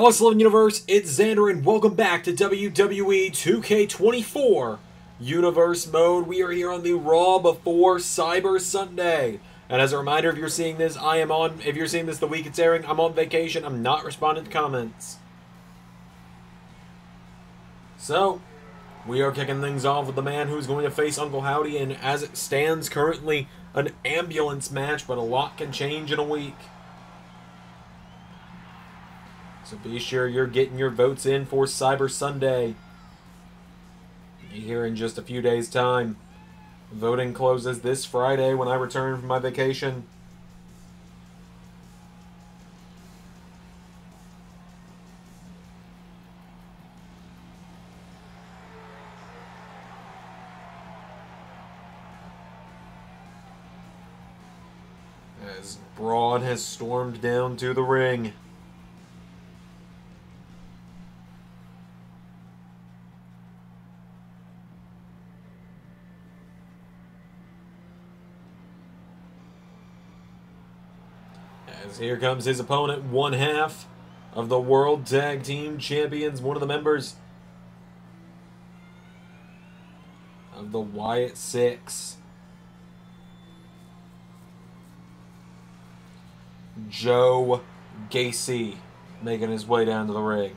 LS11 Universe, it's Xander, and welcome back to WWE 2K24 Universe Mode. We are here on the Raw before Cyber Sunday. And as a reminder, if you're seeing this, if you're seeing this the week it's airing, I'm on vacation. I'm not responding to comments. So, we are kicking things off with the man who's going to face Uncle Howdy, and as it stands currently, an ambulance match, but a lot can change in a week. So be sure you're getting your votes in for Cyber Sunday. Be here in just a few days' time. Voting closes this Friday when I return from my vacation. As Braun has stormed down to the ring. As here comes his opponent, one half of the World Tag Team Champions, one of the members of the Wyatt Six, Joe Gacy, making his way down to the ring.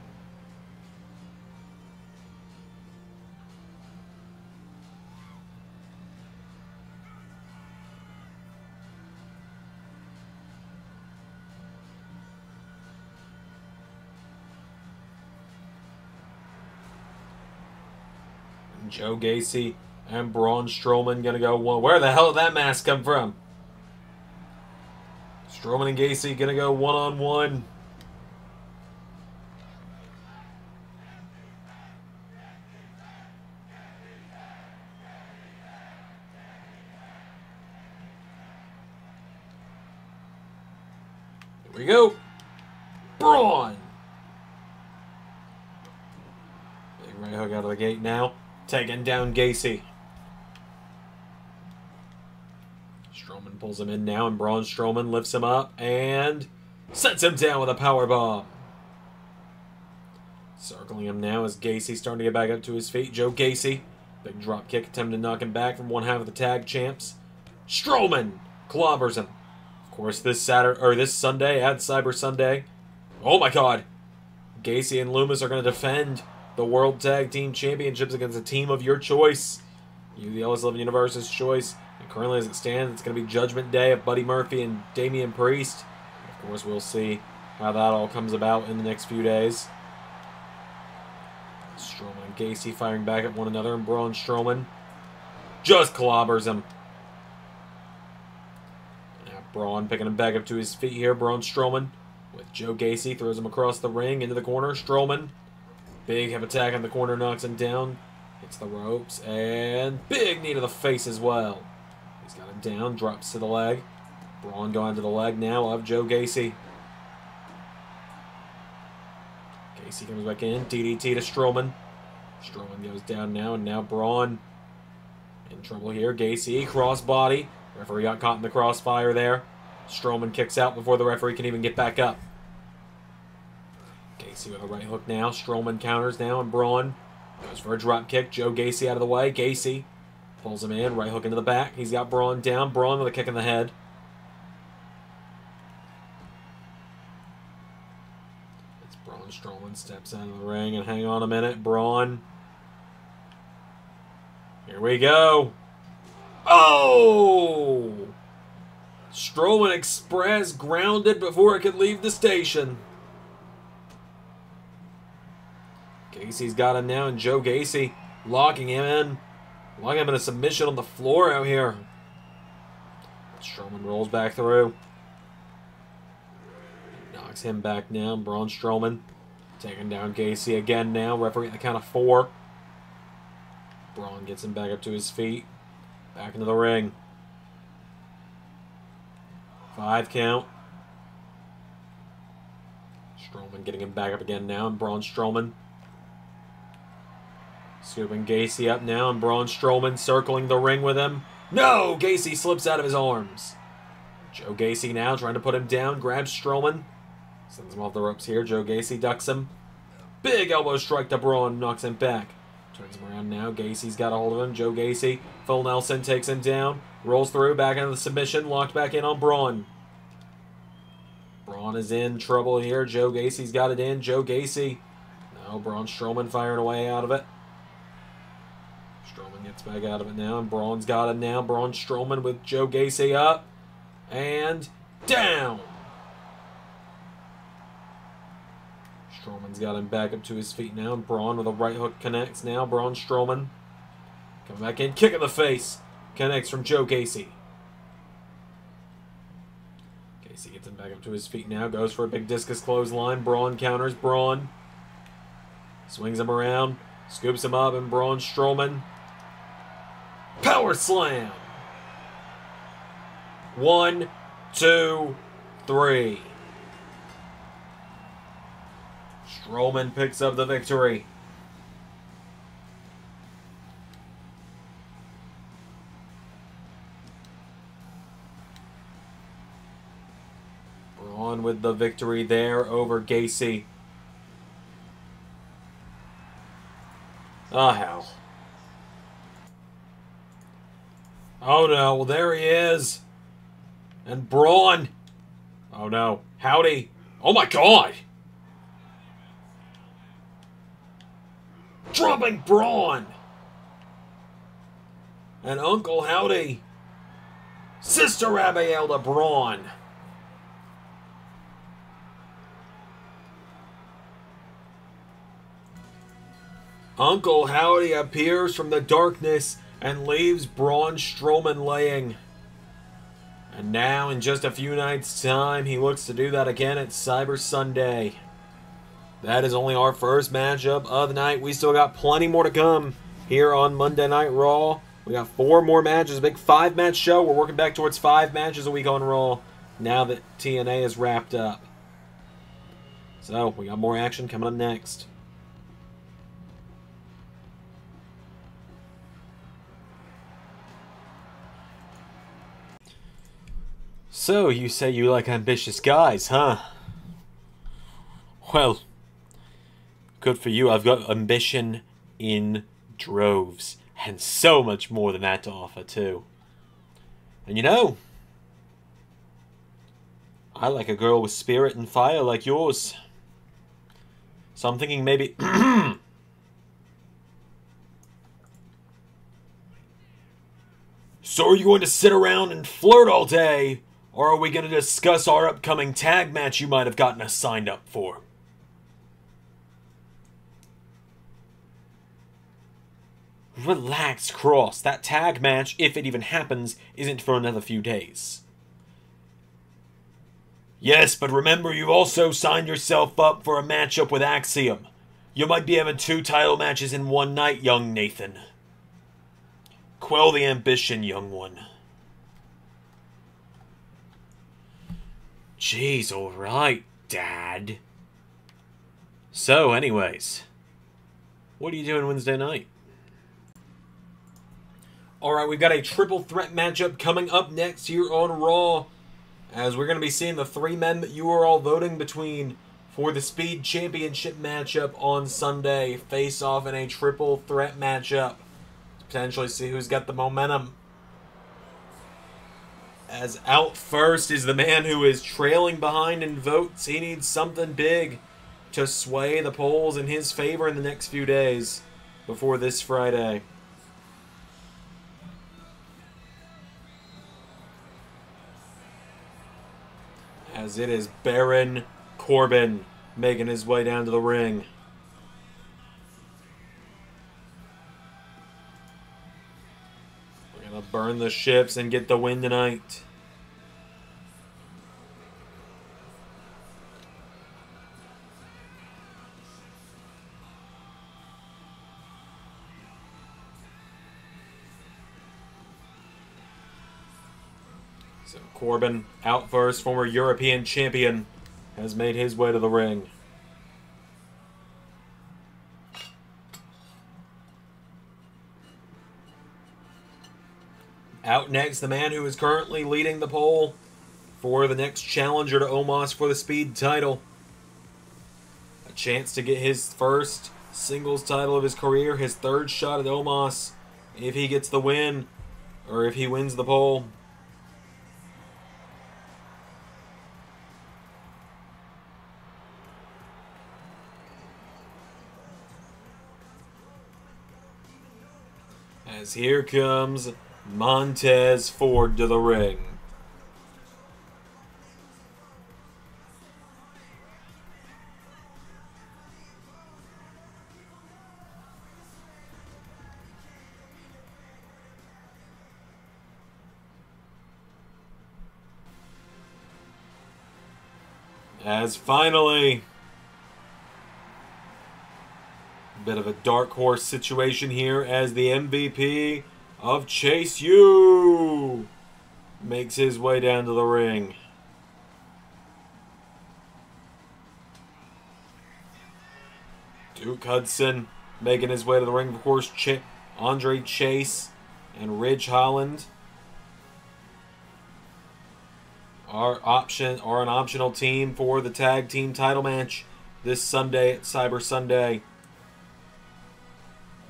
Joe Gacy and Braun Strowman gonna go one. Where the hell did that mask come from? Strowman and Gacy gonna go one-on-one. Here we go. Braun. Big right hook out of the gate now. Taking down Gacy. Strowman pulls him in now, and Braun Strowman lifts him up and sets him down with a powerbomb. Circling him now as Gacy starting to get back up to his feet. Joe Gacy, big drop kick, attempting to knock him back from one half of the tag champs. Strowman clobbers him. Of course, this Sunday at Cyber Sunday. Oh my God! Gacy and Loomis are going to defend the World Tag Team Championships against a team of your choice. You, the LS11 Universe's choice. And currently, as it stands, it's going to be Judgment Day of Buddy Murphy and Damian Priest. Of course, we'll see how that all comes about in the next few days. Strowman and Gacy firing back at one another, and Braun Strowman just clobbers him. Now Braun picking him back up to his feet here. Braun Strowman with Joe Gacy throws him across the ring into the corner. Strowman. Big hip attack on the corner, knocks him down. Hits the ropes, and big knee to the face as well. He's got him down, drops to the leg. Braun going to the leg now of Joe Gacy. Gacy comes back in, DDT to Strowman. Strowman goes down now, and now Braun in trouble here. Gacy, crossbody. Referee got caught in the crossfire there. Strowman kicks out before the referee can even get back up. Gacy with a right hook now. Strowman counters now, and Braun goes for a drop kick. Joe Gacy out of the way. Gacy pulls him in. Right hook into the back. He's got Braun down. Braun with a kick in the head. It's Braun. Strowman steps out of the ring, and hang on a minute. Braun. Here we go. Oh! Strowman Express grounded before it could leave the station. Gacy's got him now, and Joe Gacy locking him in. Locking him in a submission on the floor out here. Strowman rolls back through. Knocks him back now. Braun Strowman taking down Gacy again now. Referee at the count of 4. Braun gets him back up to his feet. Back into the ring. 5 count. Strowman getting him back up again now, and Braun Strowman scooping Gacy up now, and Braun Strowman circling the ring with him. No! Gacy slips out of his arms. Joe Gacy now trying to put him down, grabs Strowman. Sends him off the ropes here. Joe Gacy ducks him. Big elbow strike to Braun. Knocks him back. Turns him around now. Gacy's got a hold of him. Joe Gacy. Full Nelson takes him down. Rolls through. Back into the submission. Locked back in on Braun. Braun is in trouble here. Joe Gacy's got it in. Joe Gacy. No, Braun Strowman firing away out of it. Strowman gets back out of it now. And Braun's got him now. Braun Strowman with Joe Gacy up. And down. Strowman's got him back up to his feet now. Braun with a right hook connects now. Braun Strowman coming back in. Kick in the face. Connects from Joe Gacy. Gacy gets him back up to his feet now. Goes for a big discus clothesline. Braun counters. Braun swings him around. Scoops him up. And Braun Strowman. Power slam. 1, 2, 3. Strowman picks up the victory. Braun with the victory there over Gacy. Oh, hell. Oh, no. Well, there he is. And Braun. Oh, no. Howdy. Oh, my God. Dropping Braun. And Uncle Howdy. Sister Abigail to Braun. Uncle Howdy appears from the darkness and leaves Braun Strowman laying. And now, in just a few nights' time, he looks to do that again at Cyber Sunday. That is only our first matchup of the night. We still got plenty more to come here on Monday Night Raw. We got 4 more matches, a big 5-match show. We're working back towards 5 matches a week on Raw now that TNA is wrapped up. So, we got more action coming up next. So, you say you like ambitious guys, huh? Well, good for you. I've got ambition in droves. And so much more than that to offer, too. And you know, I like a girl with spirit and fire like yours. So I'm thinking maybe... So are you going to sit around and flirt all day? Or are we going to discuss our upcoming tag match you might have gotten us signed up for? Relax, Cross. That tag match, if it even happens, isn't for another few days. Yes, but remember you've also signed yourself up for a matchup with Axiom. You might be having 2 title matches in one night, young Nathan. Quell the ambition, young one. Jeez, alright, Dad. So, anyways, what are you doing Wednesday night? Alright, we've got a triple threat matchup coming up next here on Raw, as we're going to be seeing the 3 men that you are all voting between for the Speed Championship matchup on Sunday face off in a triple threat matchup to potentially see who's got the momentum. As out first is the man who is trailing behind in votes. He needs something big to sway the polls in his favor in the next few days before this Friday. As it is Baron Corbin making his way down to the ring. We're going to burn the ships and get the win tonight. So Corbin, out first, former European champion, has made his way to the ring. Out next, the man who is currently leading the poll for the next challenger to Omos for the Speed title. chance to get his first singles title of his career, his third shot at Omos, if he gets the win, or if he wins the poll. As here comes Montez Ford to the ring. As finally, a bit of a dark horse situation here as the MVP of Chase U makes his way down to the ring. Duke Hudson making his way to the ring. Of course, Andrade Chase and Ridge Holland are an optional team for the tag team title match this Sunday at Cyber Sunday.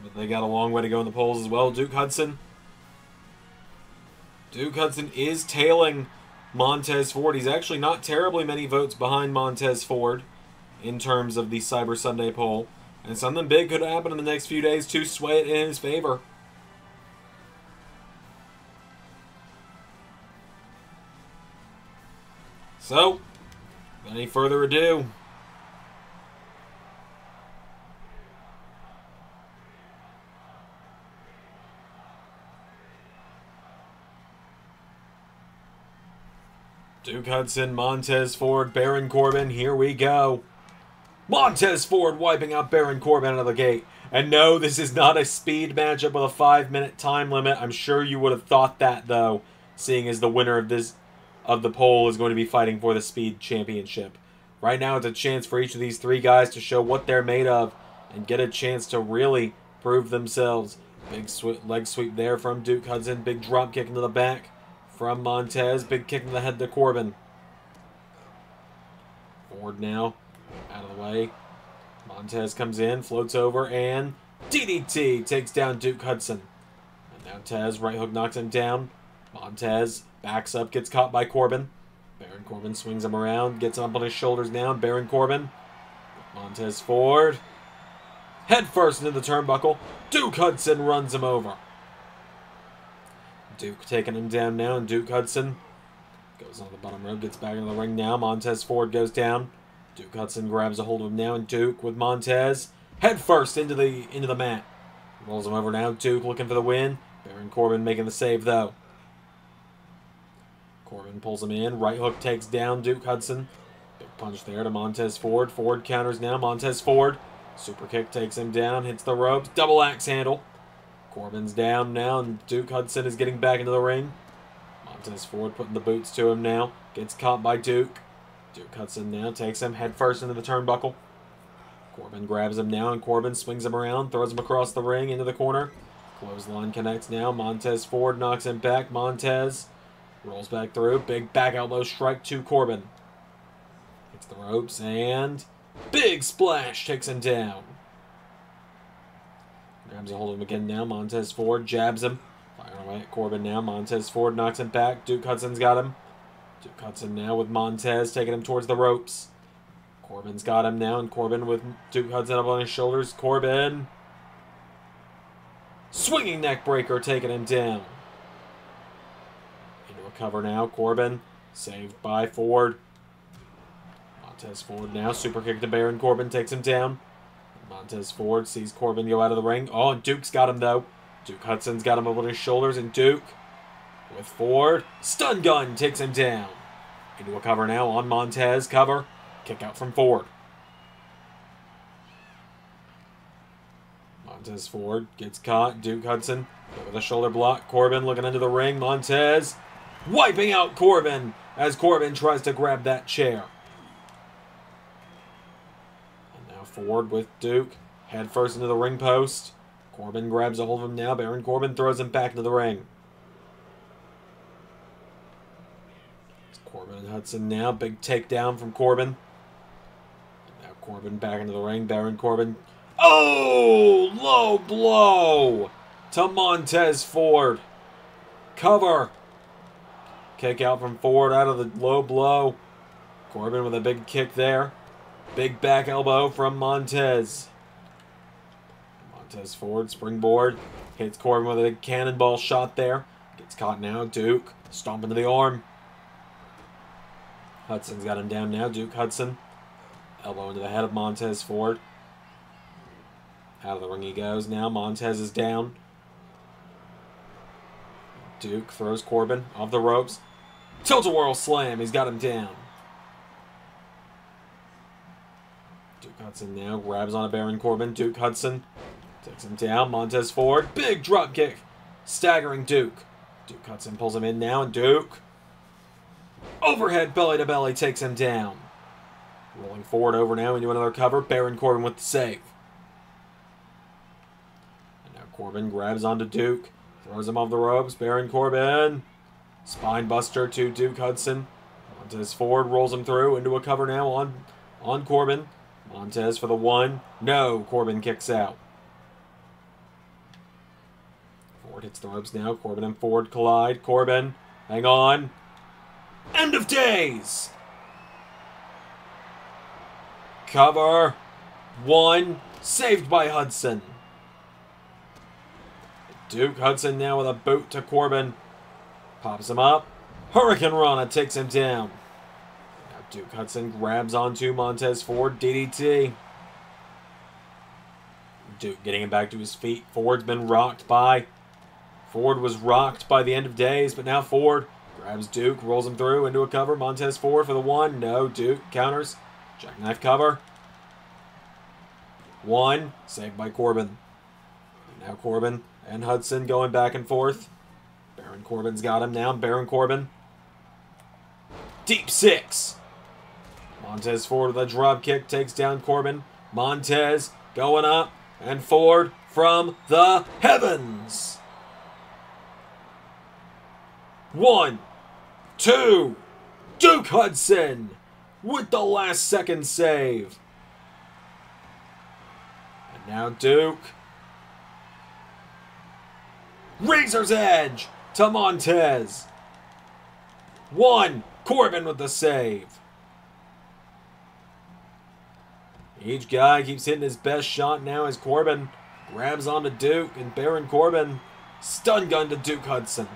But they got a long way to go in the polls as well. Duke Hudson is tailing Montez Ford. He's actually not terribly many votes behind Montez Ford in terms of the Cyber Sunday poll. And something big could happen in the next few days to sway it in his favor. So, without any further ado, Duke Hudson, Montez Ford, Baron Corbin, here we go. Montez Ford wiping out Baron Corbin out of the gate. And no, this is not a speed matchup with a 5-minute time limit. I'm sure you would have thought that, though, seeing as the winner of the poll is going to be fighting for the Speed Championship. Right now, it's a chance for each of these three guys to show what they're made of and get a chance to really prove themselves. Big leg sweep there from Duke Hudson. Big drop kick into the back from Montez. Big kick in the head to Corbin. Ford now out of the way. Montez comes in, floats over, and DDT takes down Duke Hudson. And now Taz right hook knocks him down. Montez backs up, gets caught by Corbin. Baron Corbin swings him around, gets him up on his shoulders now. Baron Corbin. Montez Ford. Head first into the turnbuckle. Duke Hudson runs him over. Duke taking him down now, and Duke Hudson goes on the bottom rope, gets back into the ring now. Montez Ford goes down. Duke Hudson grabs a hold of him now, and Duke with Montez. Head first into the mat. Rolls him over now. Duke looking for the win. Baron Corbin making the save, though. Corbin pulls him in. Right hook takes down Duke Hudson. Big punch there to Montez Ford. Ford counters now. Montez Ford. Super kick takes him down. Hits the ropes. Double axe handle. Corbin's down now, and Duke Hudson is getting back into the ring. Montez Ford putting the boots to him now. Gets caught by Duke. Duke Hudson now takes him head first into the turnbuckle. Corbin grabs him now, and Corbin swings him around. Throws him across the ring into the corner. Clothesline connects now. Montez Ford knocks him back. Montez rolls back through. Big back elbow strike to Corbin. Hits the ropes, and big splash takes him down. Grabs a hold of him again now. Montez Ford jabs him. Firing away at Corbin now. Montez Ford knocks him back. Duke Hudson's got him. Duke Hudson now with Montez taking him towards the ropes. Corbin's got him now, and Corbin with Duke Hudson up on his shoulders. Corbin. Swinging neck breaker taking him down. Into a cover now. Corbin saved by Ford. Montez Ford now. Super kick to Baron Corbin takes him down. Montez Ford sees Corbin go out of the ring. Oh, and Duke's got him, though. Duke Hudson's got him up on his shoulders, and Duke with Ford. Stun gun takes him down. Into a cover now on Montez. Cover. Kick out from Ford. Montez Ford gets caught. Duke Hudson with a shoulder block. Corbin looking into the ring. Montez wiping out Corbin as Corbin tries to grab that chair. Ford with Duke. Head first into the ring post. Corbin grabs a hold of him now. Baron Corbin throws him back into the ring. It's Corbin and Hudson now. Big takedown from Corbin. And now Corbin back into the ring. Baron Corbin. Oh! Low blow to Montez Ford. Cover. Kick out from Ford out of the low blow. Corbin with a big kick there. Big back elbow from Montez. Montez Ford, springboard. Hits Corbin with a big cannonball shot there. Gets caught now. Duke. Stomp into the arm. Hudson's got him down now. Duke Hudson. Elbow into the head of Montez Ford. Out of the ring he goes now. Montez is down. Duke throws Corbin off the ropes. Tilt-a-whirl slam. He's got him down. Duke Hudson now grabs on a Baron Corbin. Duke Hudson takes him down. Montez Ford. Big drop kick. Staggering Duke. Duke Hudson pulls him in now. And Duke. Overhead belly to belly takes him down. Rolling forward over now into another cover. Baron Corbin with the save. And now Corbin grabs onto Duke. Throws him off the ropes. Baron Corbin. Spine buster to Duke Hudson. Montez Ford rolls him through into a cover now on Corbin. Montez for the one. No. Corbin kicks out. Ford hits the ropes now. Corbin and Ford collide. Corbin. Hang on. End of days. Cover. One. Saved by Hudson. Duke Hudson now with a boot to Corbin. Pops him up. Hurricane Rana takes him down. Now Duke Hudson grabs onto Montez Ford. DDT. Duke getting him back to his feet. Ford was rocked by the end of days, but now Ford grabs Duke, rolls him through into a cover. Montez Ford for the one. No. Duke counters. Jackknife cover. One. Saved by Corbin. Now Corbin and Hudson going back and forth. Baron Corbin's got him now. Baron Corbin. Deep six. Montez Ford with a drop kick takes down Corbin. Montez going up. And Ford from the heavens. 1, 2. Duke Hudson with the last second save. And now Duke. Razor's Edge to Montez. 1. Corbin with the save. Each guy keeps hitting his best shot now as Corbin grabs onto Duke and Baron Corbin. Stun gun to Duke Hudson.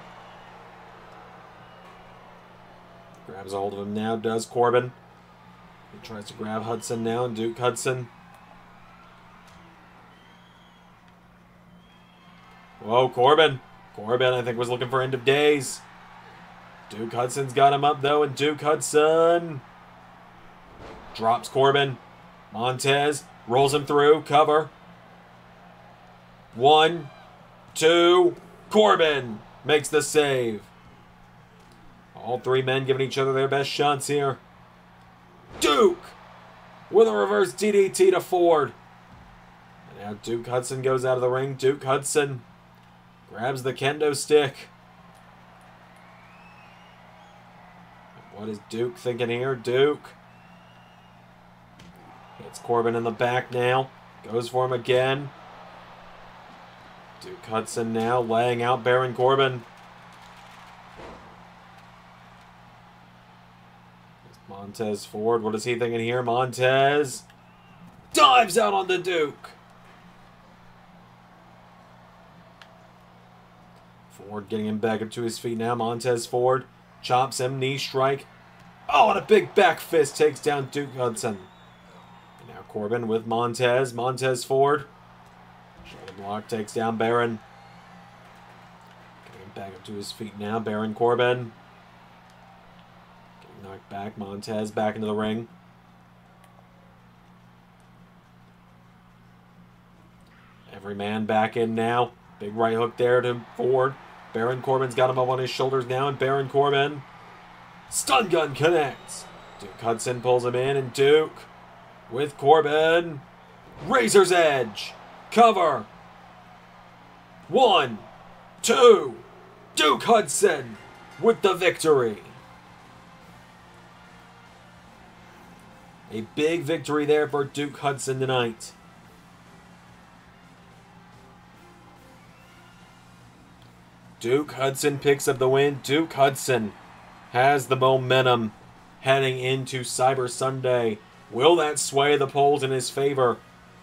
Grabs a hold of him now, does Corbin. He tries to grab Hudson now, and Duke Hudson. Whoa, Corbin. Corbin, I think, was looking for end of days. Duke Hudson's got him up, though, and Duke Hudson drops Corbin. Montez rolls him through. Cover. 1, 2. Corbin makes the save. All three men giving each other their best shots here. Duke with a reverse DDT to Ford. And now Duke Hudson goes out of the ring. Duke Hudson grabs the kendo stick. What is Duke thinking here? Duke hits Corbin in the back now. Goes for him again. Duke Hudson now laying out Baron Corbin. Montez Ford, what is he thinking here? Montez dives out on the Duke. Ford getting him back up to his feet now. Montez Ford chops him, knee strike. Oh, and a big back fist takes down Duke Hudson. And now Corbin with Montez. Montez Ford. Shoulder block takes down Baron. Getting him back up to his feet now. Baron Corbin. Getting knocked back. Montez back into the ring. Every man back in now. Big right hook there to Ford. Baron Corbin's got him up on his shoulders now, and Baron Corbin. Stun gun connects. Duke Hudson pulls him in, and Duke with Corbin. Razor's Edge. Cover. 1, 2. Duke Hudson with the victory. A big victory there for Duke Hudson tonight. Duke Hudson picks up the win. Duke Hudson has the momentum heading into Cyber Sunday. Will that sway the polls in his favor?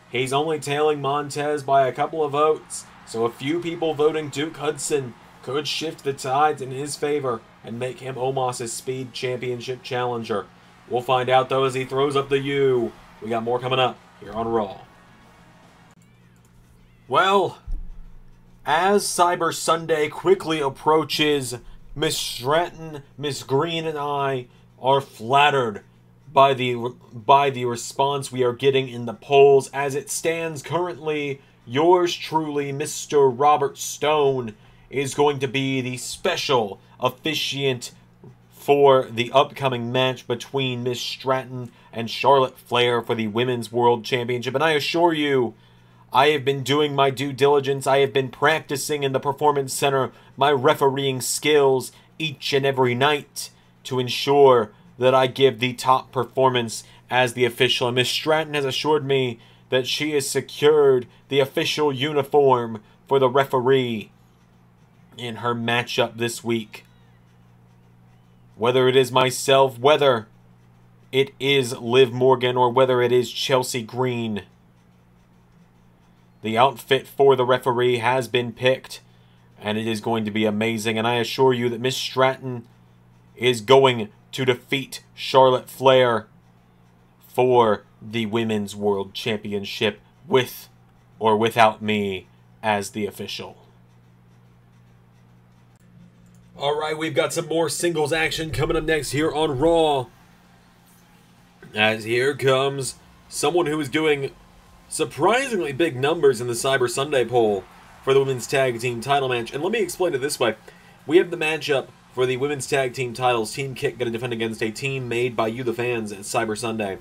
He's only tailing Montez by a couple of votes, so a few people voting Duke Hudson could shift the tides in his favor and make him Omos's Speed Championship challenger. We'll find out, though, as he throws up the U. We got more coming up here on Raw. Well, as Cyber Sunday quickly approaches, Miss Stratton, Miss Green, and I are flattered by the response we are getting in the polls. As it stands currently, yours truly, Mr. Robert Stone, is going to be the special officiant for the upcoming match between Miss Stratton and Charlotte Flair for the Women's World Championship. And I assure you, I have been doing my due diligence. I have been practicing in the Performance Center my refereeing skills each and every night to ensure that I give the top performance as the official. And Miss Stratton has assured me that she has secured the official uniform for the referee in her matchup this week. Whether it is myself, whether it is Liv Morgan, or whether it is Chelsea Green, the outfit for the referee has been picked, and it is going to be amazing. And I assure you that Miss Stratton is going to defeat Charlotte Flair for the Women's World Championship with or without me as the official. Alright, we've got some more singles action coming up next here on Raw. As here comes someone who is doing surprisingly big numbers in the Cyber Sunday poll for the Women's Tag Team title match. And let me explain it this way. We have the matchup for the Women's Tag Team titles. Team Kick going to defend against a team made by you, the fans, at Cyber Sunday.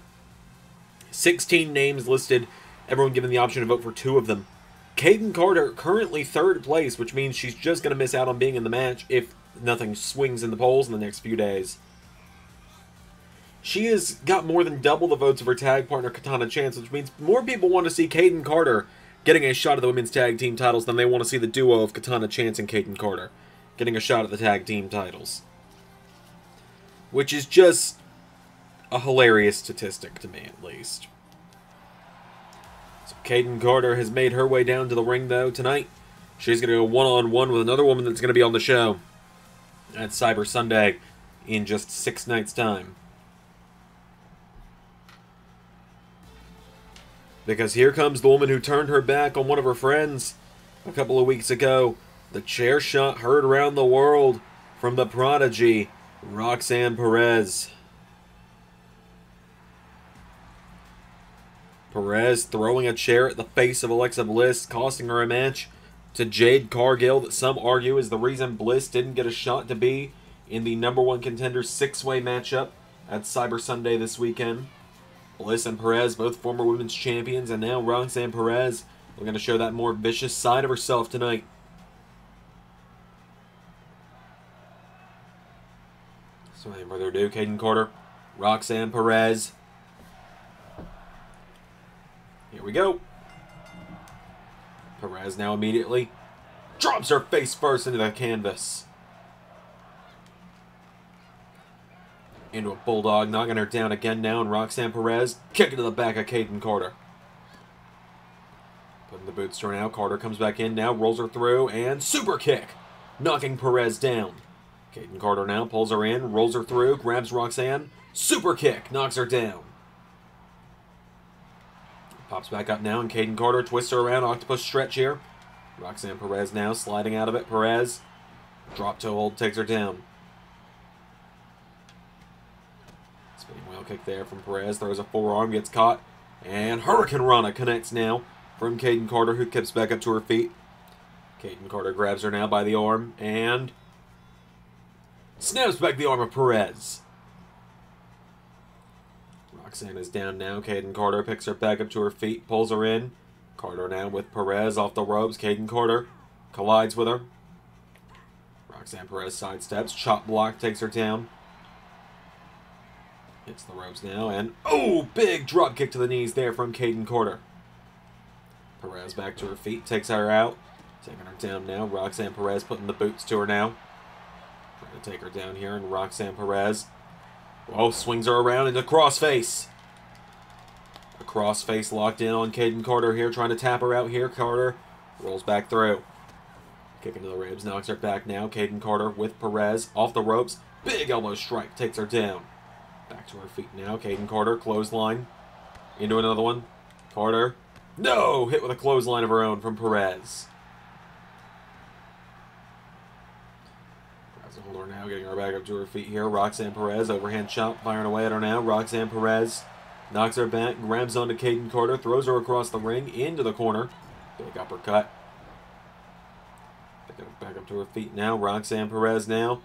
16 names listed, everyone given the option to vote for 2 of them. Kayden Carter currently 3rd place, which means she's just going to miss out on being in the match if nothing swings in the polls in the next few days. She has got more than double the votes of her tag partner, Katana Chance, which means more people want to see Kayden Carter getting a shot at the Women's Tag Team titles than they want to see the duo of Katana Chance and Kayden Carter getting a shot at the tag team titles. Which is just a hilarious statistic to me, at least. So Kayden Carter has made her way down to the ring, though, tonight. She's going to go one-on-one with another woman that's going to be on the show at Cyber Sunday in just 6 nights' time. Because here comes the woman who turned her back on one of her friends a couple of weeks ago. The chair shot heard around the world from the prodigy, Roxanne Perez. Perez throwing a chair at the face of Alexa Bliss, costing her a match to Jade Cargill that some argue is the reason Bliss didn't get a shot to be in the #1 contender 6-way matchup at Cyber Sunday this weekend. Bliss and Perez, both former women's champions, and now Roxanne Perez, we're going to show that more vicious side of herself tonight. So without further ado, Kayden Carter, Roxanne Perez. Here we go. Perez now immediately drops her face first into the canvas. Into a bulldog, knocking her down again now, and Roxanne Perez kicking to the back of Kayden Carter. Putting the boots to her now. Carter comes back in now, rolls her through, and super kick, knocking Perez down. Kayden Carter now pulls her in, rolls her through, grabs Roxanne, super kick, knocks her down. Pops back up now, and Kayden Carter twists her around, octopus stretch here. Roxanne Perez now sliding out of it. Perez, drop toe hold, takes her down. Spinning wheel kick there from Perez, throws a forearm, gets caught, and Hurricane Rana connects now from Kayden Carter, who kips back up to her feet. Kayden Carter grabs her now by the arm, and snaps back the arm of Perez. Roxanne is down now. Kayden Carter picks her back up to her feet, pulls her in. Carter now with Perez off the ropes. Kayden Carter collides with her. Roxanne Perez sidesteps. Chop block takes her down. Hits the ropes now, and oh, big drop kick to the knees there from Kayden Carter. Perez back to her feet, takes her out. Taking her down now. Roxanne Perez putting the boots to her now. Trying to take her down here, and Roxanne Perez, oh, swings her around into crossface. A crossface locked in on Kayden Carter here, trying to tap her out here. Carter rolls back through. Kick into the ribs, knocks her back now. Kayden Carter with Perez, off the ropes. Big elbow strike, takes her down. Back to her feet now. Kayden Carter, clothesline. Into another one. Carter, no! Hit with a clothesline of her own from Perez. Grabs a hold of her now, getting her back up to her feet here. Roxanne Perez, overhand chop, firing away at her now. Roxanne Perez knocks her back, grabs onto Kayden Carter, throws her across the ring, into the corner. Big uppercut. Back up to her feet now. Roxanne Perez now.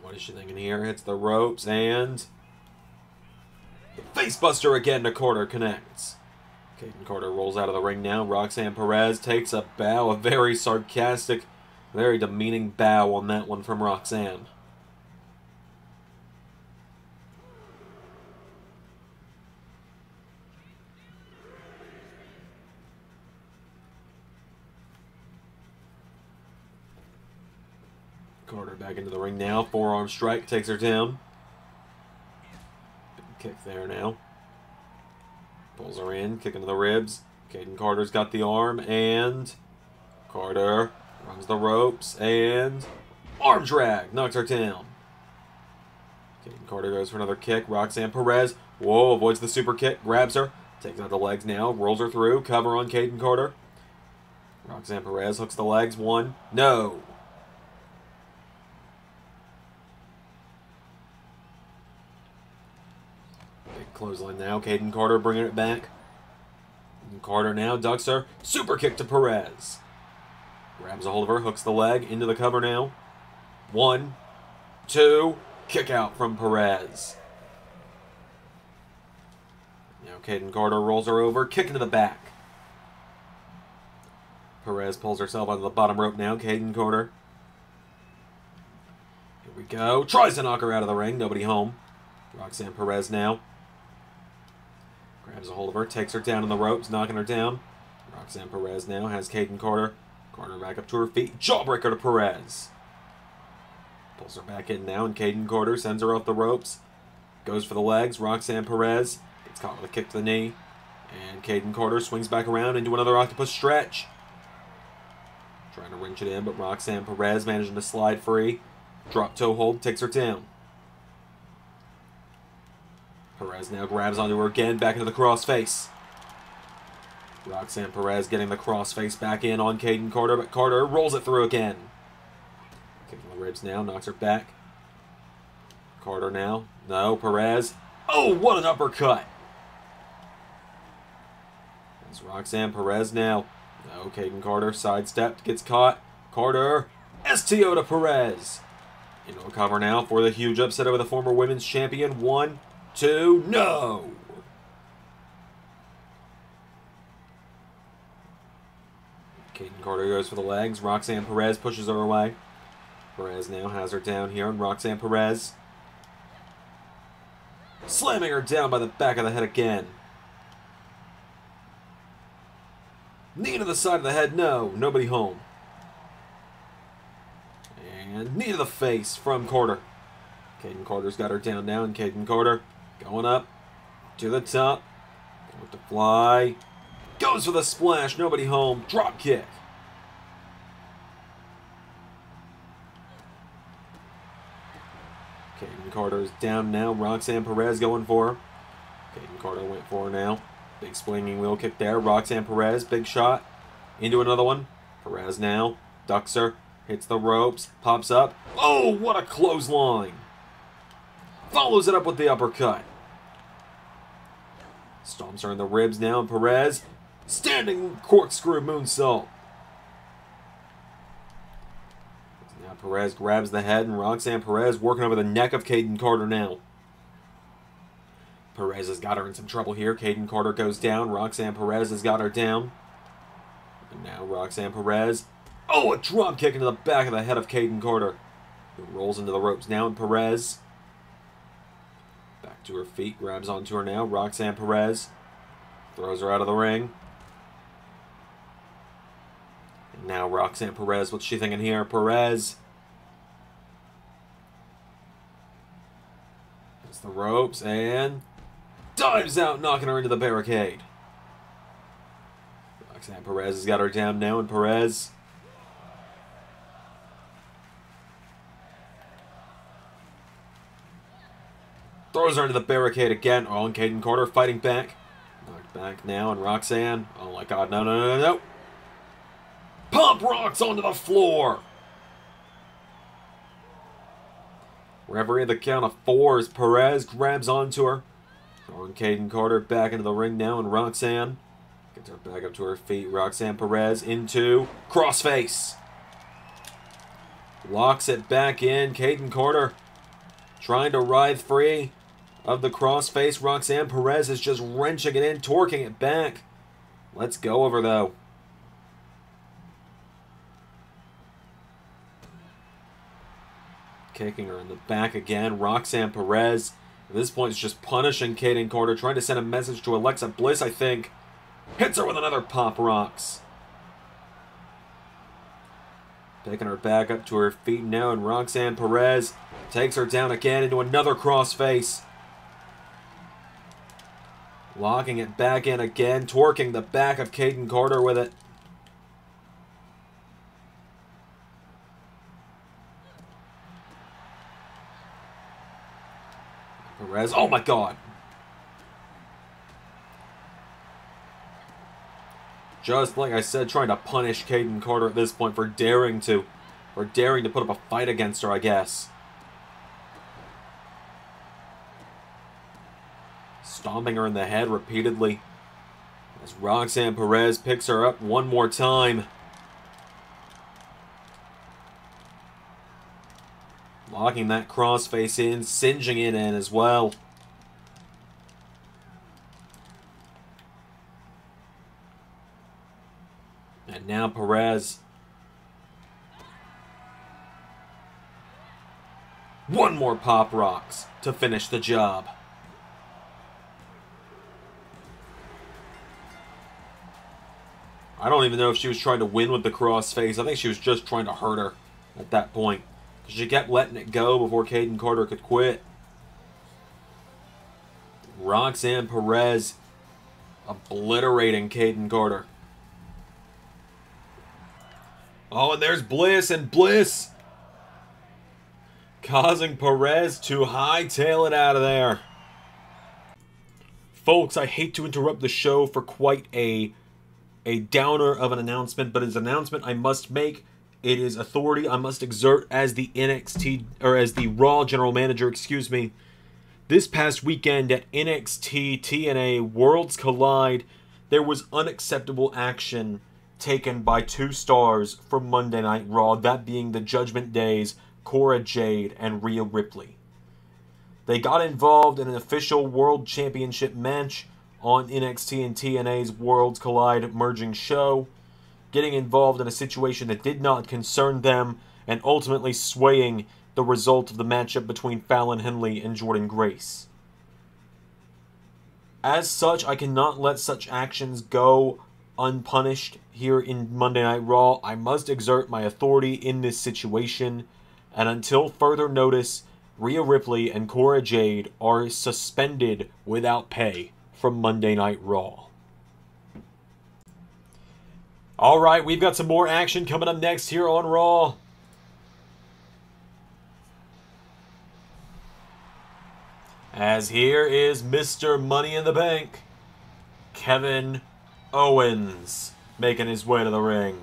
What is she thinking here? Hits the ropes and the face buster again to Carter, connects. Kayden Carter rolls out of the ring now. Roxanne Perez takes a bow, a very sarcastic, very demeaning bow on that one from Roxanne. Carter back into the ring now. Forearm strike takes her down. Big kick there now. Pulls her in. Kick into the ribs. Kayden Carter's got the arm. And Carter runs the ropes. And arm drag. Knocks her down. Kayden Carter goes for another kick. Roxanne Perez. Whoa. Avoids the super kick. Grabs her. Takes out the legs now. Rolls her through. Cover on Kayden Carter. Roxanne Perez hooks the legs. One. No. Clothesline now. Kayden Carter bringing it back. And Carter now ducks her. Super kick to Perez. Grabs a hold of her. Hooks the leg. Into the cover now. 1, 2. Kick out from Perez. Now Kayden Carter rolls her over. Kick into the back. Perez pulls herself onto the bottom rope now. Kayden Carter. Here we go. Tries to knock her out of the ring. Nobody home. Roxanne Perez now. Grabs a hold of her, takes her down in the ropes, knocking her down. Roxanne Perez now has Kayden Carter. Carter back up to her feet. Jawbreaker to Perez. Pulls her back in now, and Kayden Carter sends her off the ropes. Goes for the legs. Roxanne Perez gets caught with a kick to the knee. And Kayden Carter swings back around into another octopus stretch. Trying to wrench it in, but Roxanne Perez managing to slide free. Drop toe hold, takes her down. Perez now grabs onto her again, back into the crossface. Roxanne Perez getting the crossface back in on Kayden Carter, but Carter rolls it through again. Kicking the ribs now, knocks her back. Carter now. No, Perez. Oh, what an uppercut! It's Roxanne Perez now. No, Kayden Carter sidestepped, gets caught. Carter, STO to Perez. Into a cover now for the huge upset over the former women's champion. 1, 2, no! Kayden Carter goes for the legs. Roxanne Perez pushes her away. Perez now has her down here, and Roxanne Perez slamming her down by the back of the head again. Knee to the side of the head, no. Nobody home. And knee to the face from Carter. Kayden Carter's got her down now, and Kayden Carter going up to the top. Going to fly. Goes for the splash. Nobody home. Drop kick. Kayden Carter's down now. Roxanne Perez going for her. Kayden Carter went for her now. Big swinging wheel kick there. Roxanne Perez, big shot. Into another one. Perez now. Ducks her. Hits the ropes. Pops up. Oh, what a clothesline. Follows it up with the uppercut. Stomps her in the ribs now, and Perez standing corkscrew moonsault. Now Perez grabs the head, and Roxanne Perez working over the neck of Kayden Carter now. Perez has got her in some trouble here. Kayden Carter goes down. Roxanne Perez has got her down. And now Roxanne Perez. Oh, a drop kick into the back of the head of Kayden Carter. Who rolls into the ropes now, and Perez To her feet, grabs onto her now. Roxanne Perez throws her out of the ring. And now Roxanne Perez, what's she thinking here? Perez hits the ropes and dives out, knocking her into the barricade. Roxanne Perez has got her down now, and Perez throws her into the barricade again. Oh, and Kayden Carter fighting back. Knocked back now, and Roxanne. Oh my god, no, no, no, no. Pop rocks onto the floor. Referee at the count of 4 as Perez grabs onto her. Throwing Kayden Carter back into the ring now, and Roxanne gets her back up to her feet. Roxanne Perez into crossface. Locks it back in. Kayden Carter trying to writhe free of the crossface. Roxanne Perez is just wrenching it in, torquing it back. Let's go over, though. Kicking her in the back again. Roxanne Perez, at this point, is just punishing Kayden Carter, trying to send a message to Alexa Bliss, I think. Hits her with another Pop Rocks. Taking her back up to her feet now, and Roxanne Perez takes her down again into another crossface. Locking it back in again, torquing the back of Kayden Carter with it. Perez, oh my god. Just like I said, trying to punish Kayden Carter at this point for daring to put up a fight against her, I guess. Stomping her in the head repeatedly as Roxanne Perez picks her up one more time. Locking that crossface in, singeing it in as well. And now Perez. One more Pop Rocks to finish the job. I don't even know if she was trying to win with the crossface. I think she was just trying to hurt her at that point. She kept letting it go before Kayden Carter could quit. Roxanne Perez obliterating Kayden Carter. Oh, and there's Bliss, and Bliss causing Perez to hightail it out of there. Folks, I hate to interrupt the show for quite a downer of an announcement, but it's an announcement I must make. It is authority I must exert as the NXT, or as the Raw general manager, excuse me. This past weekend at NXT TNA Worlds Collide, there was unacceptable action taken by 2 stars from Monday Night Raw, that being the Judgment Day's Cora Jade and Rhea Ripley. They got involved in an official World Championship match on NXT and TNA's Worlds Collide merging show, getting involved in a situation that did not concern them, and ultimately swaying the result of the matchup between Fallon Henley and Jordynne Grace. As such, I cannot let such actions go unpunished here in Monday Night Raw. I must exert my authority in this situation, and until further notice, Rhea Ripley and Cora Jade are suspended without pay from Monday Night Raw. Alright, we've got some more action coming up next here on Raw. As here is Mr. Money in the Bank, Kevin Owens, making his way to the ring.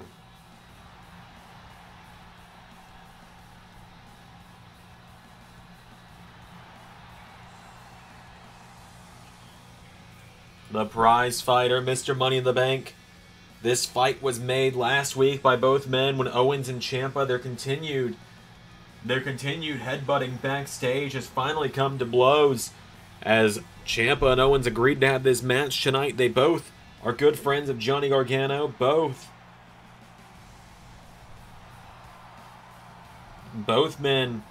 The prize fighter, Mr. Money in the Bank. This fight was made last week by both men when Owens and Ciampa, their continued headbutting backstage has finally come to blows. As Ciampa and Owens agreed to have this match tonight, they both are good friends of Johnny Gargano. Both men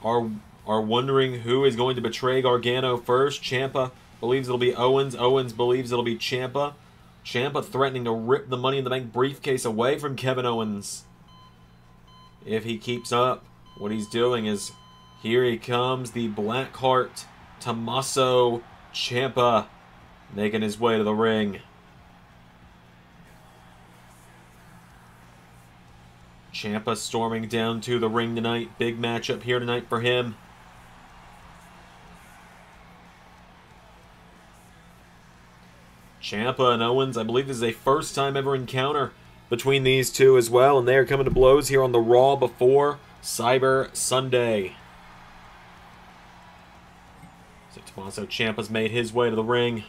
are are wondering who is going to betray Gargano first. Ciampa believes it'll be Owens. Owens believes it'll be Ciampa. Ciampa threatening to rip the Money in the Bank briefcase away from Kevin Owens. If he keeps up, what he's doing is, here he comes, the Blackheart, Tommaso Ciampa, making his way to the ring. Ciampa storming down to the ring tonight. Big matchup here tonight for him. Ciampa and Owens, I believe this is a first time ever encounter between these two as well, and they are coming to blows here on the Raw before Cyber Sunday. So Tommaso Ciampa's made his way to the ring.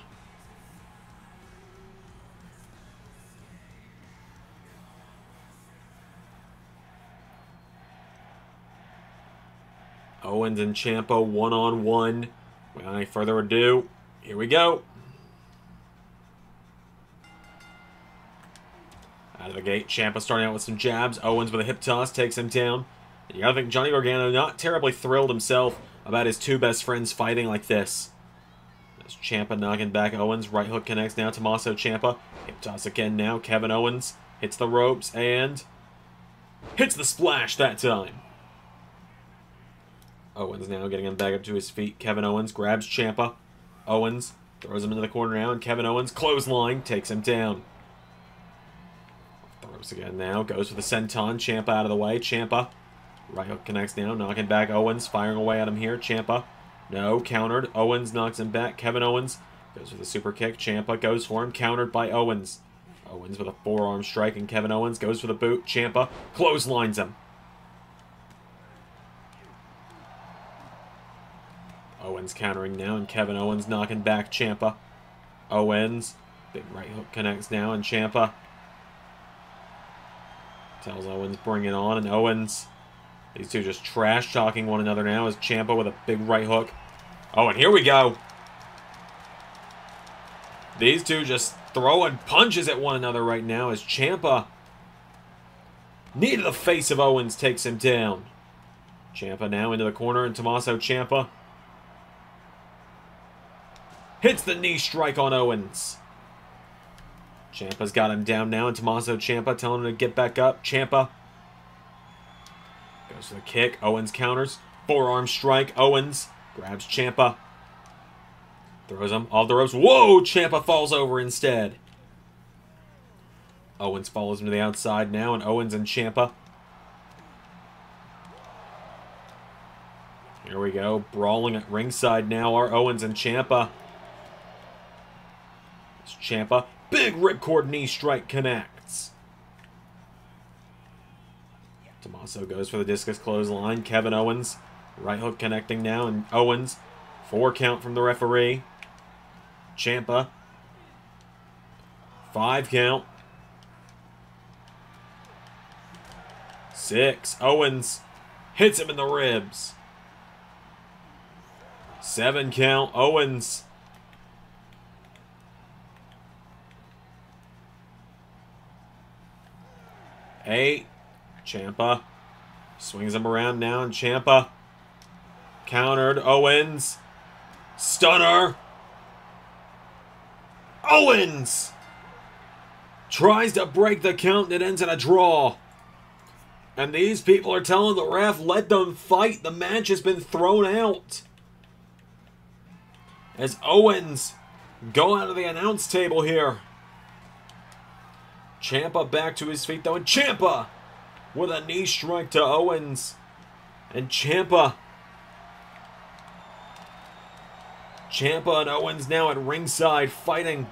Owens and Ciampa one-on-one. Without any further ado, here we go. Out of the gate, Ciampa starting out with some jabs. Owens with a hip toss takes him down. And you gotta think Johnny Gargano not terribly thrilled himself about his two best friends fighting like this. There's Ciampa knocking back Owens. Right hook connects now. Tommaso Ciampa. Hip toss again now. Kevin Owens hits the ropes and hits the splash that time. Owens now getting him back up to his feet. Kevin Owens grabs Ciampa. Owens throws him into the corner now, and Kevin Owens clothesline takes him down. Throws again now, goes for the senton. Ciampa out of the way. Ciampa right hook connects now, knocking back Owens, firing away at him here. Ciampa no, countered. Owens knocks him back. Kevin Owens goes for the super kick. Ciampa goes for him, countered by Owens. Owens with a forearm strike, and Kevin Owens goes for the boot. Ciampa clotheslines him. Owens countering now, and Kevin Owens knocking back Ciampa. Owens, big right hook connects now, and Ciampa tells Owens bring it on, and Owens, these two just trash-talking one another now as Ciampa with a big right hook. Oh, and here we go. These two just throwing punches at one another right now as Ciampa, knee to the face of Owens, takes him down. Ciampa now into the corner, and Tommaso Ciampa hits the knee strike on Owens. Ciampa's got him down now, and Tommaso Ciampa telling him to get back up. Ciampa goes for the kick. Owens counters. Forearm strike. Owens grabs Ciampa. Throws him off the ropes. Whoa! Ciampa falls over instead. Owens follows him to the outside now, and Owens and Ciampa. Here we go. Brawling at ringside now are Owens and Ciampa. Ciampa, big ripcord knee strike connects. Tommaso goes for the discus clothesline. Kevin Owens, right hook connecting now, and Owens, 4 count from the referee. Ciampa, 5 count. 6. Owens hits him in the ribs. 7 count. Owens. 8. Ciampa swings him around now, and Ciampa countered. Owens. Stunner. Owens tries to break the count, and it ends in a draw. And these people are telling the ref, let them fight. The match has been thrown out. As Owens go out of the announce table here. Ciampa back to his feet though, and Ciampa with a knee strike to Owens. And Ciampa and Owens now at ringside fighting.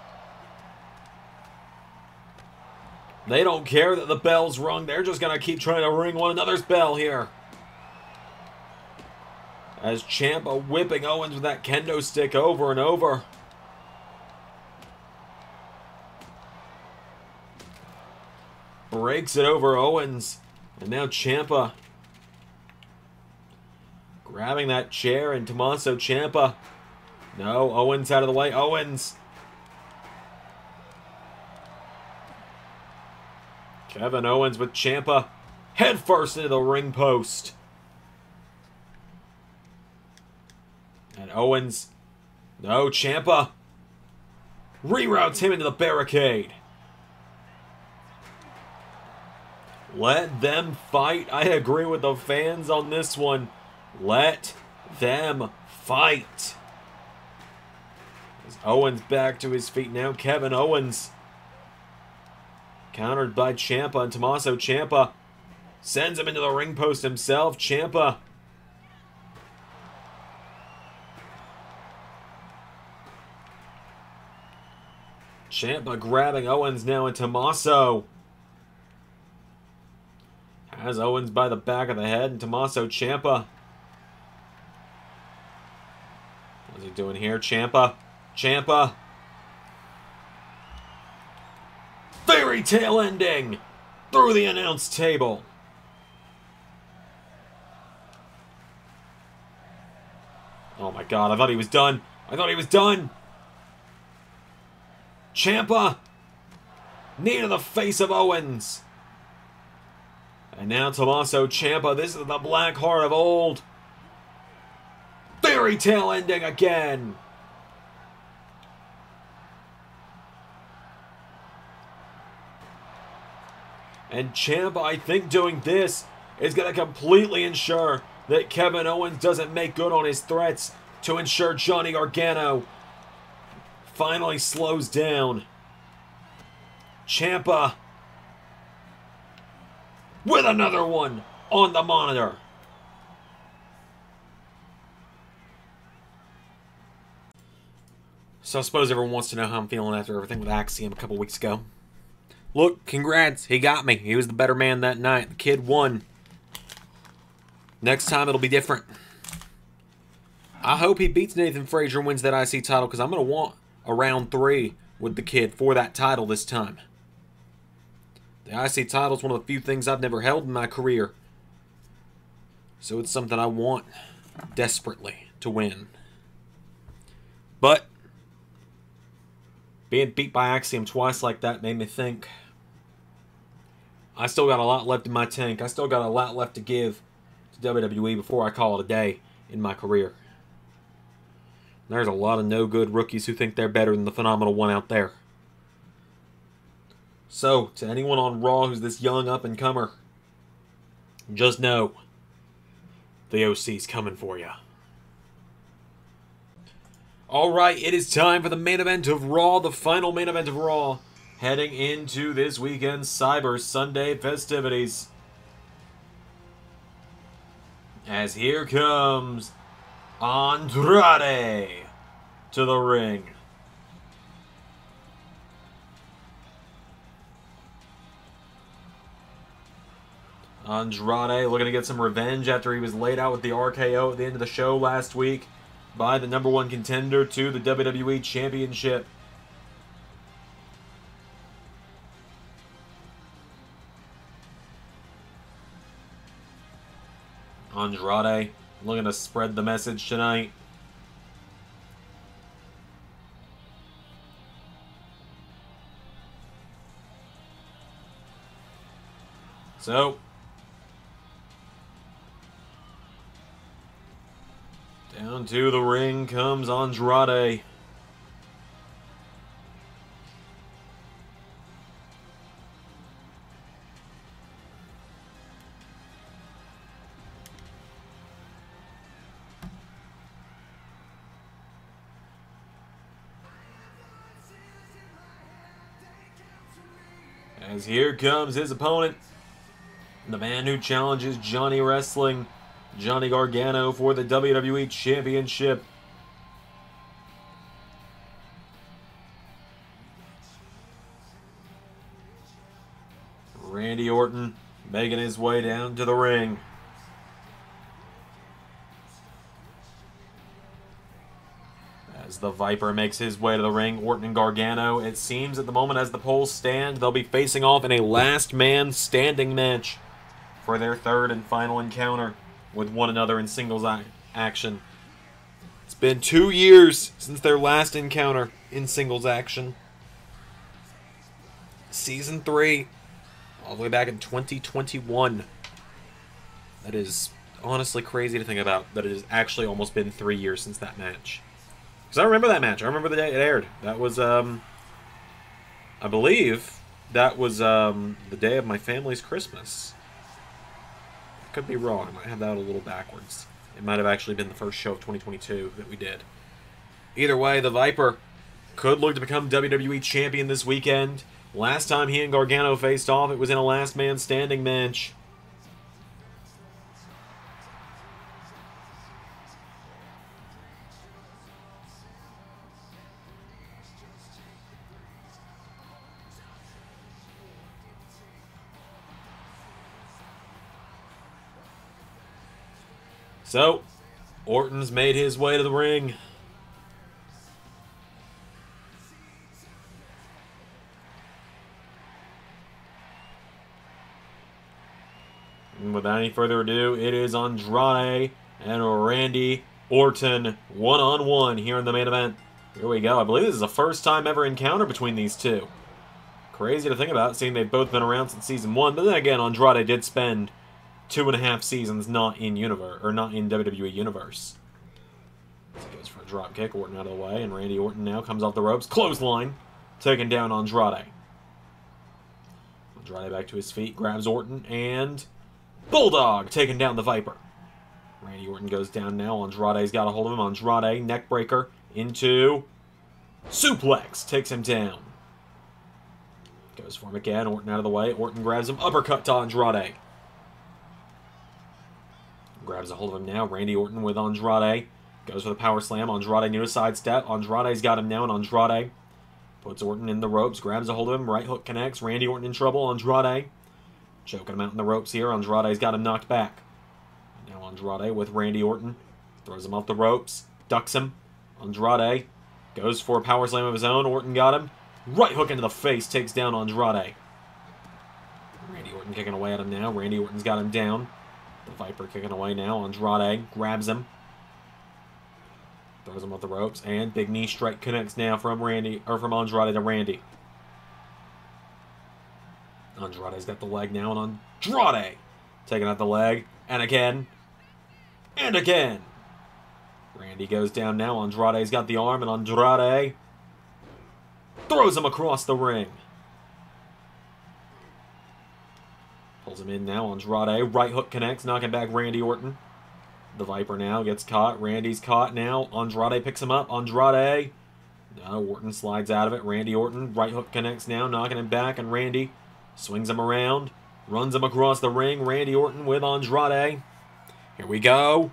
They don't care that the bell's rung. They're just going to keep trying to ring one another's bell here. As Ciampa whipping Owens with that kendo stick over and over. Breaks it over Owens. And now Ciampa grabbing that chair, and Tommaso Ciampa. No, Owens out of the way. Owens. Kevin Owens with Ciampa head first into the ring post. And Owens. No, Ciampa. Reroutes him into the barricade. Let them fight. I agree with the fans on this one. Let them fight. As Owens back to his feet now. Kevin Owens. Countered by Ciampa, and Tommaso Ciampa sends him into the ring post himself. Ciampa. Ciampa grabbing Owens now, and Tommaso has Owens by the back of the head, and Tommaso Ciampa. What's he doing here? Ciampa. Ciampa. Fairy tale ending through the announce table. Oh my god, I thought he was done. I thought he was done. Ciampa. Knee to the face of Owens. And now Tommaso Ciampa. This is the Black Heart of old. Fairy tale ending again. And Ciampa, I think doing this is going to completely ensure that Kevin Owens doesn't make good on his threats to ensure Johnny Gargano finally slows down. Ciampa with another one on the monitor. So I suppose everyone wants to know how I'm feeling after everything with Axiom a couple weeks ago. Look, congrats. He got me. He was the better man that night. The kid won. Next time it'll be different. I hope he beats Nathan Frazier and wins that IC title, because I'm going to want a round 3 with the kid for that title this time. The IC title is one of the few things I've never held in my career. So it's something I want desperately to win. But being beat by Axiom twice like that made me think. I still got a lot left in my tank. I still got a lot left to give to WWE before I call it a day in my career. There's a lot of no-good rookies who think they're better than the phenomenal one out there. So, to anyone on Raw who's this young up-and-comer, just know the OC's coming for you. Alright, it is time for the main event of Raw, the final main event of Raw, heading into this weekend's Cyber Sunday festivities. As here comes Andrade to the ring. Andrade looking to get some revenge after he was laid out with the RKO at the end of the show last week by the #1 contender to the WWE Championship. Andrade looking to spread the message tonight. So, down to the ring comes Andrade. As here comes his opponent, the man who challenges Johnny Wrestling, Johnny Gargano, for the WWE Championship. Randy Orton making his way down to the ring. As the Viper makes his way to the ring, Orton and Gargano, it seems at the moment as the polls stand, they'll be facing off in a last man standing match for their third and final encounter with one another in singles action. It's been 2 years since their last encounter in singles action. Season 3, all the way back in 2021. That is honestly crazy to think about that it has actually almost been 3 years since that match. Because I remember that match. I remember the day it aired. That was, I believe that was the day of my family's Christmas. I could be wrong. I might have that a little backwards. It might have actually been the first show of 2022 that we did. Either way, the Viper could look to become WWE Champion this weekend. Last time he and Gargano faced off, it was in a last man standing match. So, Orton's made his way to the ring. And without any further ado, it is Andrade and Randy Orton one-on-one here in the main event. Here we go. I believe this is the first time ever encounter between these two. Crazy to think about, seeing they've both been around since Season 1. But then again, Andrade did spend 2.5 seasons not in universe, or not in WWE Universe. So he goes for a drop kick, Orton out of the way, and Randy Orton now comes off the ropes. Clothesline, taking down Andrade. Andrade back to his feet, grabs Orton, and Bulldog taking down the Viper. Randy Orton goes down now. Andrade's got a hold of him. Andrade, neckbreaker, into suplex, takes him down. Goes for him again, Orton out of the way. Orton grabs him, uppercut to Andrade. Grabs a hold of him now. Randy Orton with Andrade. Goes for the power slam. Andrade near a sidestep. Andrade's got him now, and Andrade puts Orton in the ropes. Grabs a hold of him. Right hook connects. Randy Orton in trouble. Andrade choking him out in the ropes here. Andrade's got him knocked back. Now Andrade with Randy Orton. Throws him off the ropes. Ducks him. Andrade goes for a power slam of his own. Orton got him. Right hook into the face. Takes down Andrade. Randy Orton kicking away at him now. Randy Orton's got him down. The Viper kicking away now. Andrade grabs him. Throws him off the ropes. And big knee strike connects now from Andrade to Randy. Andrade's got the leg now, and Andrade taking out the leg. And again. And again. Randy goes down now. Andrade's got the arm, and Andrade throws him across the ring. Pulls him in now. Andrade, right hook connects, knocking back Randy Orton. The Viper now gets caught. Randy's caught now. Andrade picks him up. Andrade. No, Orton slides out of it. Randy Orton, right hook connects now, knocking him back, and Randy swings him around, runs him across the ring. Randy Orton with Andrade. Here we go.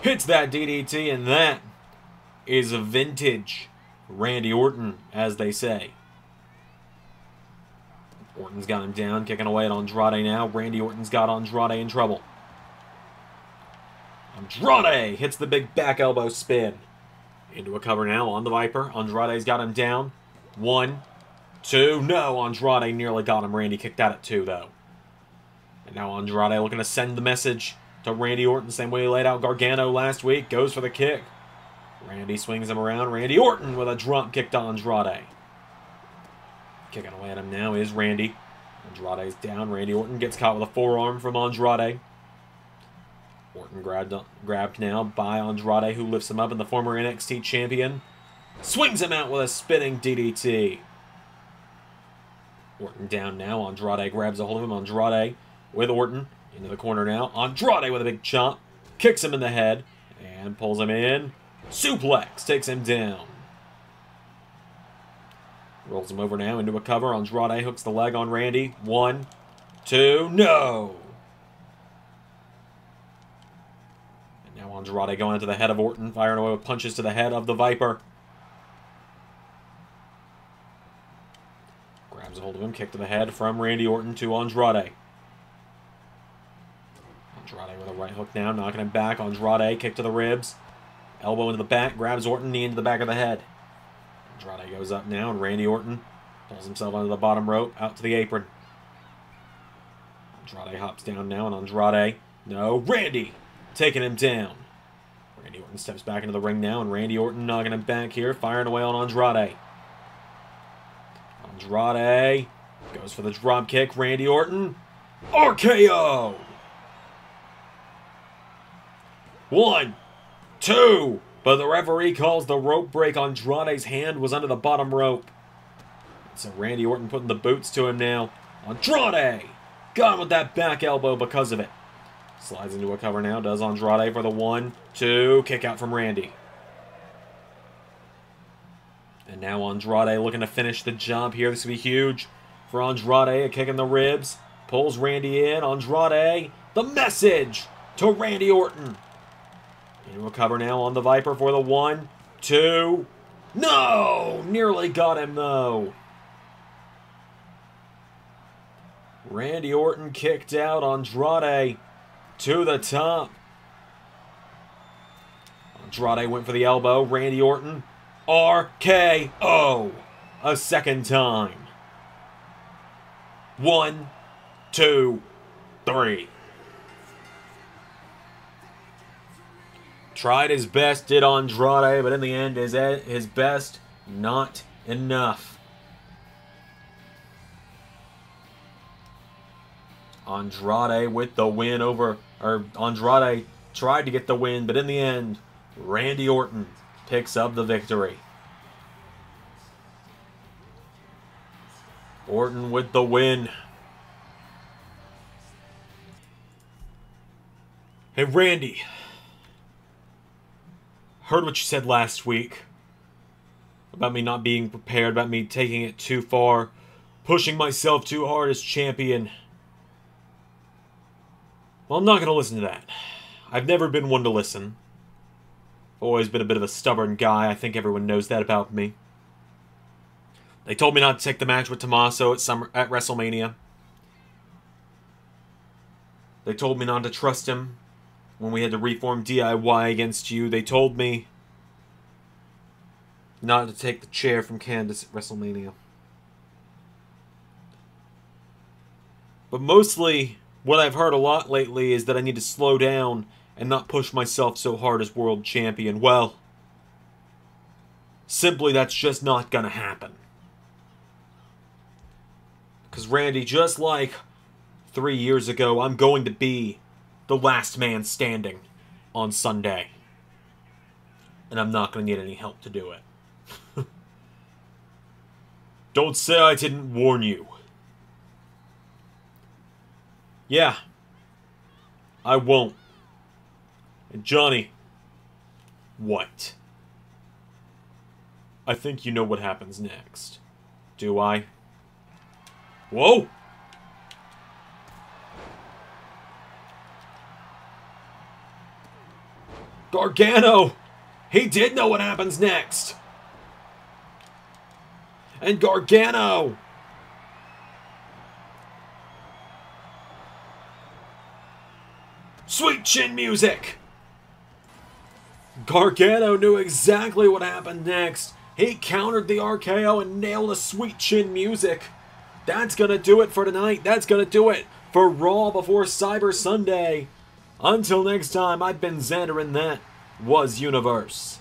Hits that DDT, and that is a vintage Randy Orton, as they say. Orton's got him down, kicking away at Andrade now. Randy Orton's got Andrade in trouble. Andrade hits the big back elbow spin. Into a cover now on the Viper. Andrade's got him down. 1, 2. No, Andrade nearly got him. Randy kicked out at 2, though. And now Andrade looking to send the message to Randy Orton, same way he laid out Gargano last week. Goes for the kick. Randy swings him around. Randy Orton with a drop kick to Andrade. Kicking away at him now is Randy. Andrade's down. Randy Orton gets caught with a forearm from Andrade. Orton grabbed now by Andrade, who lifts him up, and the former NXT champion swings him out with a spinning DDT. Orton down now. Andrade grabs a hold of him. Andrade with Orton into the corner now. Andrade with a big chop. Kicks him in the head and pulls him in. Suplex takes him down. Rolls him over now into a cover. Andrade hooks the leg on Randy. 1, 2, no! And now Andrade going into the head of Orton, firing away with punches to the head of the Viper. Grabs a hold of him, kick to the head from Randy Orton to Andrade. Andrade with a right hook now, knocking him back. Andrade, kick to the ribs. Elbow into the back, grabs Orton, knee into the back of the head. Andrade goes up now, and Randy Orton pulls himself onto the bottom rope, out to the apron. Andrade hops down now, and Andrade, no, Randy taking him down. Randy Orton steps back into the ring now, and Randy Orton knocking him back here, firing away on Andrade. Andrade goes for the drop kick. Randy Orton RKO! 1, 2, but the referee calls the rope break. Andrade's hand was under the bottom rope. So Randy Orton putting the boots to him now. Andrade! Got him with that back elbow because of it. Slides into a cover now. Does Andrade for the 1, 2. Kick out from Randy. And now Andrade looking to finish the job here. This will be huge for Andrade. A kick in the ribs. Pulls Randy in. Andrade. The message to Randy Orton. Into a cover now on the Viper for the 1, 2. No! Nearly got him though. Randy Orton kicked out. Andrade to the top. Andrade went for the elbow. Randy Orton. RKO. A second time. 1, 2, 3. Tried his best, did Andrade, but in the end, his best not enough. Andrade with the win over, or Andrade tried to get the win, but in the end, Randy Orton picks up the victory. Orton with the win. Hey, Randy. Heard what you said last week. About me not being prepared, about me taking it too far, pushing myself too hard as champion. Well, I'm not going to listen to that. I've never been one to listen. I've always been a bit of a stubborn guy. I think everyone knows that about me. They told me not to take the match with Tommaso at WrestleMania. They told me not to trust him when we had to reform DIY against you. They told me not to take the chair from Candace at WrestleMania. But mostly, what I've heard a lot lately is that I need to slow down and not push myself so hard as world champion. Well, simply that's just not gonna happen. Because Randy, just like 3 years ago, I'm going to be the last man standing on Sunday. And I'm not going to need any help to do it. Don't say I didn't warn you. Yeah. I won't. And Johnny. What? I think you know what happens next. Do I? Whoa! Gargano! He did know what happens next! And Gargano! Sweet chin music! Gargano knew exactly what happened next. He countered the RKO and nailed a sweet chin music. That's gonna do it for tonight. That's gonna do it for Raw before Cyber Sunday. Until next time, I've been Xander and that was Universe.